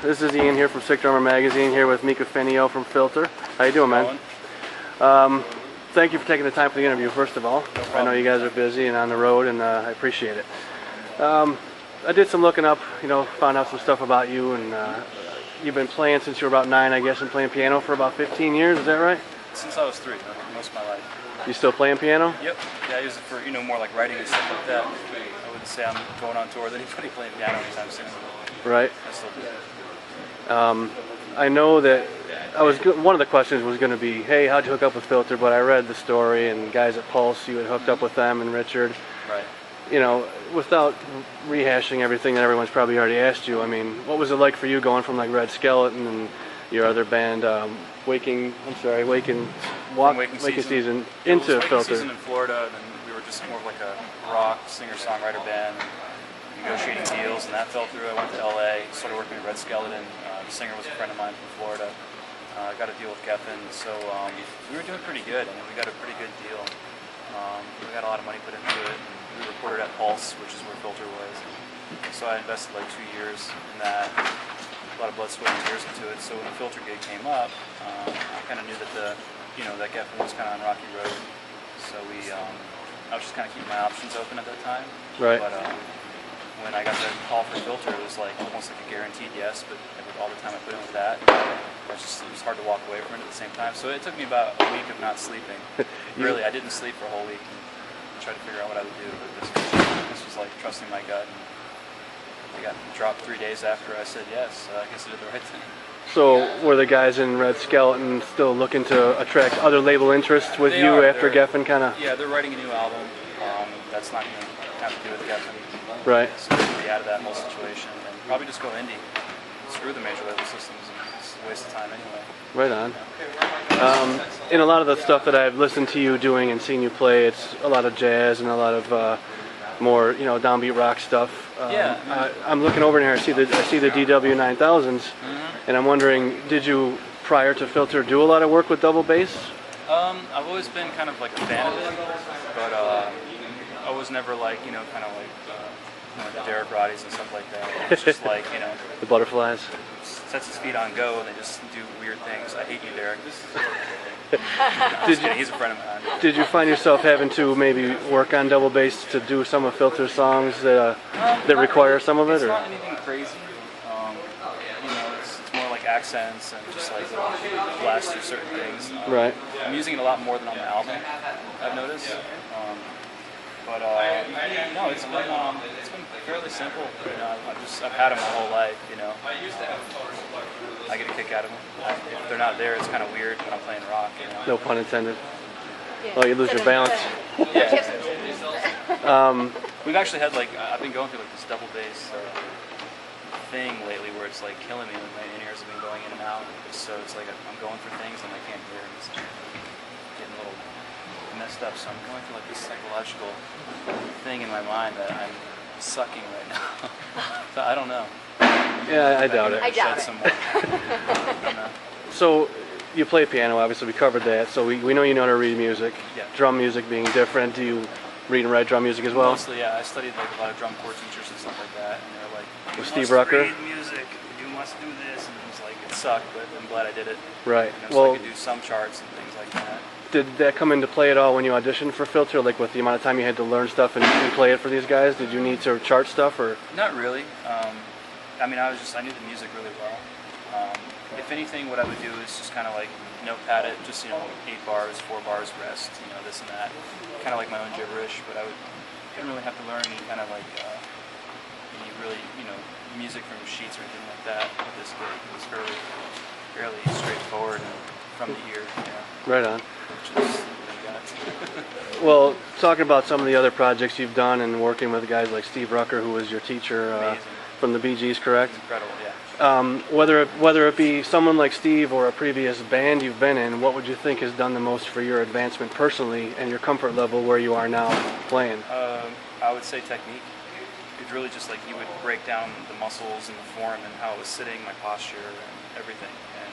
This is Ian here from Sick Drummer Magazine, here with Mika Fineo from Filter. How you doing, man? Thank you for taking the time for the interview, first of all. I know you guys are busy and on the road, and I appreciate it. I did some looking up, found out some stuff about you, and you've been playing since you were about 9, I guess, and playing piano for about 15 years, is that right? Since I was 3, most of my life. You still playing piano? Yep. Yeah, I use it for, more like writing and stuff like that. I wouldn't say I'm going on tour with anybody playing piano anytime soon. Right. I still do. I know that one of the questions was going to be, hey, how'd you hook up with Filter? But I read the story, and guys at Pulse, you had hooked up with them and Richard. Right. Without rehashing everything that everyone's probably already asked you, I mean, what was it like for you going from like Red Skeleton and your other band, Waking Season into Filter? Season in Florida, and then we were just more of like a rock singer-songwriter band, negotiating deals, and that fell through. I went to LA, started working at Red Skeleton. The singer was a friend of mine from Florida. I got a deal with Geffen, so we were doing pretty good. I mean, we got a pretty good deal. We got a lot of money put into it. We recorded at Pulse, which is where Filter was. So I invested like 2 years in that. A lot of blood, sweat, and tears into it. So when the Filter gig came up, I kind of knew that that Geffen was kind of on rocky road. So I was just kind of keeping my options open at that time. Right. But when I got the call for Filter, it was like almost like a guaranteed yes. But with all the time I put in with that, it was hard to walk away from it at the same time. So it took me about a week of not sleeping. Really, I didn't sleep for a whole week and tried to figure out what I would do. But this was like trusting my gut. I got dropped 3 days after I said yes. I guess I did the right thing. So were the guys in Red Skeleton still looking to attract other label interests with you after Geffen kind of? Yeah, they're writing a new album. That's not going to have to do with Geffen. Right. So they're going to be out of that whole situation and probably just go indie. Screw the major label systems. It's a waste of time anyway. Right on. In a lot of the stuff that I've listened to you doing and seen you play, it's a lot of jazz and a lot of more, downbeat rock stuff. I'm looking over here. I see the DW 9000s, and I'm wondering, did you, prior to Filter, do a lot of work with double bass? I've always been kind of like a fan of it, but I was never like, kind of like the Derek Roddies and stuff like that. It's just like, the Butterflies. Sets his feet on go and they just do weird things. I hate you, Derek. He's a friend of mine. Did you find yourself having to maybe work on double bass to do some of Filter's songs that require some of it? It's not anything crazy. It's more like accents and just like blast through certain things. Right. I'm using it a lot more than on the album, I've noticed. But no, it's been fairly simple. I've had them my whole life. I get a kick out of them. If they're not there, it's kind of weird when I'm playing rock. No pun intended. Oh, you lose your balance. Yeah. We've actually had I've been going through this double bass thing lately where it's like killing me. My in-ears have been going in and out. So it's like I'm going for things and I can't hear them. It's getting a little messed up. So I'm going through this psychological thing in my mind that I'm sucking right now. So I don't know. Yeah, I doubt it. I doubt it. Some more. I don't know. So you play piano, obviously we covered that. So we know you know how to read music. Yeah. Drum music being different. Do you read and write drum music as well? Mostly, yeah. I studied a lot of drum corps teachers and stuff like that, and they were like, "You With must Steve Rucker? read music. You must do this," and it was like it sucked, but I'm glad I did it. Right. So I could do some charts and things like that. Did that come into play at all when you auditioned for Filter? Like with the amount of time you had to learn stuff and play it for these guys? Did you need to chart stuff or? Not really. I mean, I knew the music really well. If anything, what I would do is just kind of like notepad it, just 8 bars, 4 bars, rest, this and that, kind of like my own gibberish. But didn't really have to learn any kind of like any really music from sheets or anything like that with this gig. It was fairly straightforward and from the ear. Right on. Which is Well, talking about some of the other projects you've done and working with guys like Steve Rucker, who was your teacher from the Bee Gees, correct? incredible, yeah. Whether it be someone like Steve or a previous band you've been in, what would you think has done the most for your advancement personally and your comfort level where you are now playing? I would say technique. It's really just like he would break down the muscles and the form and how it was sitting, my posture and everything, and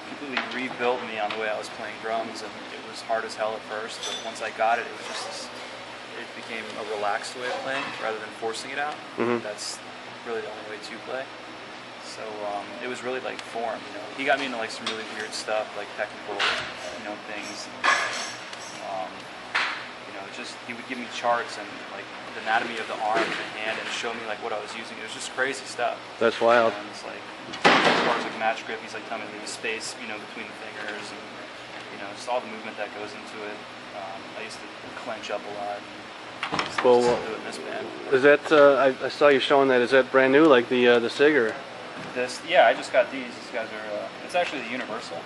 completely rebuilt me on the way I was playing drums. And it was hard as hell at first, but once I got it, it was just it became a relaxed way of playing rather than forcing it out. Mm-hmm. That's really the only way to play. So it was really like form, you know. He got me into like some really weird stuff, like technical, you know, things. You know, just he would give me charts and like the anatomy of the arm and the hand and show me like what I was using. It was just crazy stuff. That's wild. And it's like as far as like match grip, he's like telling me the space, you know, between the fingers and you know, just all the movement that goes into it. I used to clench up a lot. Well, do it in this band. Is that I saw you showing that? Is that brand new, like the Sig? This, yeah, I just got these. These guys are. It's actually the Universal.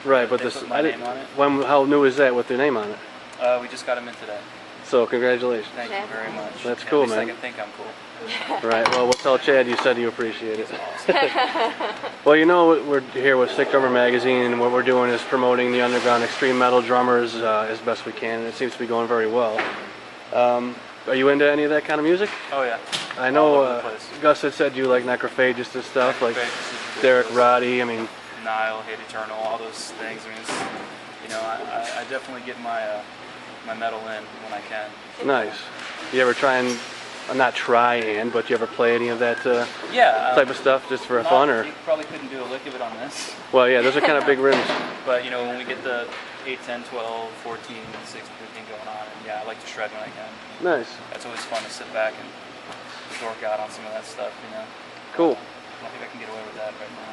Right, but They this put my name on it. how new is that with their name on it? We just got them in today. So congratulations. Thank you very much. That's Yeah, cool, at least man. I can think I'm cool. Right. Well, we'll tell Chad you said you appreciate it. He's awesome. Well, you know, we're here with Sick Drummer Magazine, and what we're doing is promoting the underground extreme metal drummers as best we can, and it seems to be going very well. Are you into any of that kind of music? Oh yeah. I All know over the place. Gus had said you like Necrophagist and stuff, like Necrophagist is Derek ridiculous. Roddy. I mean, Nile, Hate Eternal, all those things. I mean, it's, you know, I definitely get my my metal in when I can. nice. You ever try and not try and, but you ever play any of that Yeah. type of stuff just for fun, or? You probably couldn't do a lick of it on this. Well, yeah, those are kind of big rims. But you know, when we get the 8, 10, 12, 14, 16, 15 going on, and yeah, I like to shred when I can. Nice. That's always fun to sit back and dork out on some of that stuff, you know. Cool. I think I can get away with that right now.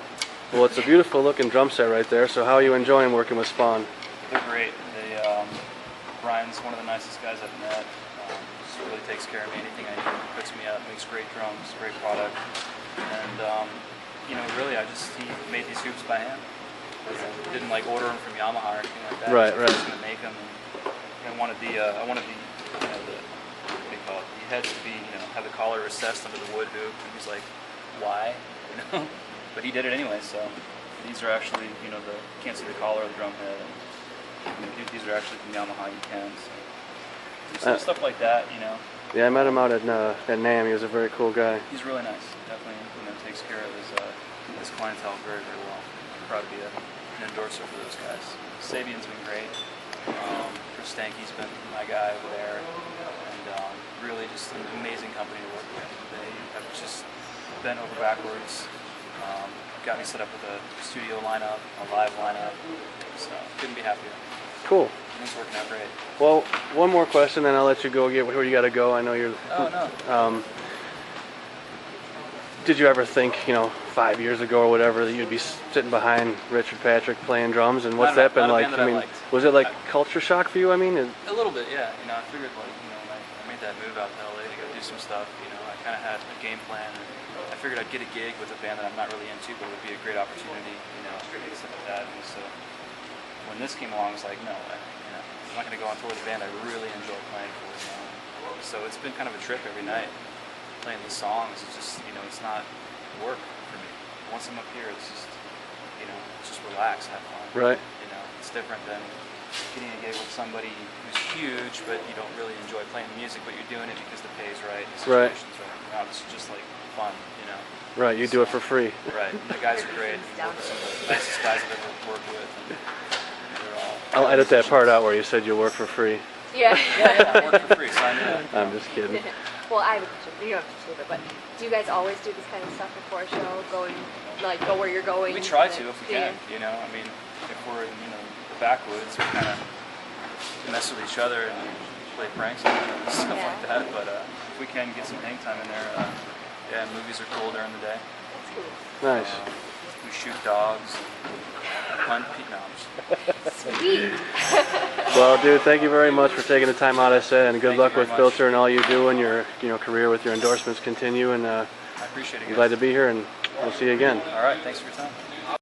Well, it's a beautiful looking drum set right there. So how are you enjoying working with Spawn? They're great. They, Brian's one of the nicest guys I've met. Just really takes care of me. Anything I need, he puts me up, makes great drums, great product. And, you know, really, he made these hoops by hand. He didn't like order them from Yamaha or anything like that. Right, He was right. just going to make them. And I wanted the, you know, the, what do you call it? The heads to be, you know, have the collar recessed under the wood hoop. And he's like, why? You know? But he did it anyway, so these are actually, you know, you can't see the collar of the drum head. And these are actually from Yamaha, you can. So stuff like that, you know. Yeah, I met him out at NAMM. He was a very cool guy. He's really nice. Definitely, you know, takes care of his clientele very, very well. I'm proud to be an endorser for those guys. Sabian's been great. Chris Stanky's been my guy over there, and really just an amazing company to work with. They have just bent over backwards. Got me set up with a studio lineup, a live lineup, so couldn't be happier. Cool. It's working out great. Well, one more question, then I'll let you go get where you got to go. I know you're. Oh no. Did you ever think, you know, 5 years ago or whatever, that you'd be sitting behind Richard Patrick playing drums? And what's that been like? I mean, was it like culture shock for you? I mean, a little bit, yeah. You know, I figured like, you know, when I made that move out to LA to go do some stuff, you know, I kind of had a game plan. And I figured I'd get a gig with a band that I'm not really into, but it would be a great opportunity, you know, stuff like that. And so when this came along, I was like, no, you know, I'm not going to go on tour with a band I really enjoy playing for. You know? So it's been kind of a trip every night playing these songs. It's just, you know, it's not work for me. Once I'm up here, it's just, you know, just relax, have fun. Right. You know, it's different than getting a gig with somebody who's huge, but you don't really enjoy playing the music, but you're doing it because the pay's right, the situation's right. You know, it's just like fun, you know. Right, you do it for free. Right, and the guys are great. Some of the nicest guys I've ever worked with. And they're all I'll edit that part out where you said you work for free. Yeah. I work for free, sign me up. I'm just kidding. Well, I have a question. You don't have to say that, but do you guys always do this kind of stuff before a show? Go where you're going? We try to if we can, you know. I mean, if we're in, you know, the backwoods, we kind of mess with each other and play pranks and stuff like that. But if we can get some hang time in there, yeah, movies are cool during the day. That's cool. Nice. We shoot dogs, hunt peacocks. Sweet. Well, dude, thank you very much for taking the time out, I said, and good Thank you luck very with much. Filter and all you do and your, you know, career with your endorsements continue. And I appreciate it, I'm guys. glad to be here, and we'll see you again. All right, thanks for your time.